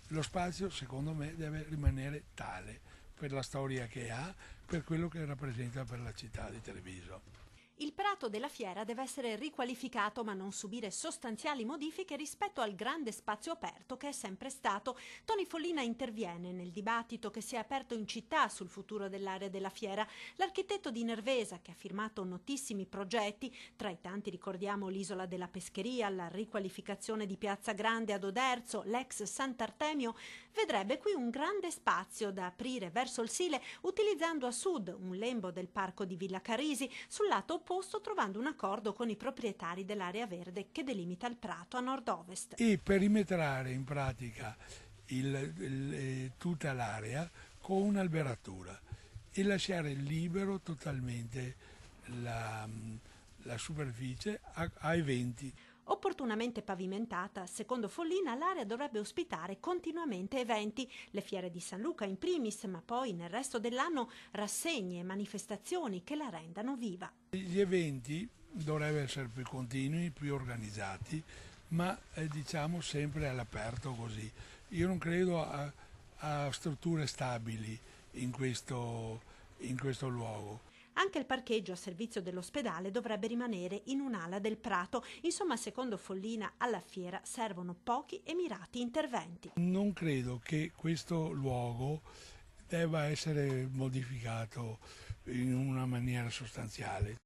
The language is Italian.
lo spazio secondo me deve rimanere tale per la storia che ha, per quello che rappresenta per la città di Treviso. Il prato della fiera deve essere riqualificato ma non subire sostanziali modifiche rispetto al grande spazio aperto che è sempre stato. Toni Follina interviene nel dibattito che si è aperto in città sul futuro dell'area della fiera. L'architetto di Nervesa, che ha firmato notissimi progetti, tra i tanti ricordiamo l'isola della Pescheria, la riqualificazione di Piazza Grande ad Oderzo, l'ex Sant'Artemio, vedrebbe qui un grande spazio da aprire verso il Sile utilizzando a sud un lembo del parco di Villa Carisi, sul lato opposto trovando un accordo con i proprietari dell'area verde che delimita il prato a nord-ovest. E perimetrare in pratica tutta l'area con un'alberatura e lasciare libero totalmente la superficie a eventi. Opportunamente pavimentata, secondo Follina l'area dovrebbe ospitare continuamente eventi, le fiere di San Luca in primis, ma poi nel resto dell'anno rassegne e manifestazioni che la rendano viva. Gli eventi dovrebbero essere più continui, più organizzati, ma diciamo sempre all'aperto così. Io non credo a strutture stabili in questo luogo. Anche il parcheggio a servizio dell'ospedale dovrebbe rimanere in un'ala del prato. Insomma, secondo Follina, alla fiera servono pochi e mirati interventi. Non credo che questo luogo debba essere modificato in una maniera sostanziale.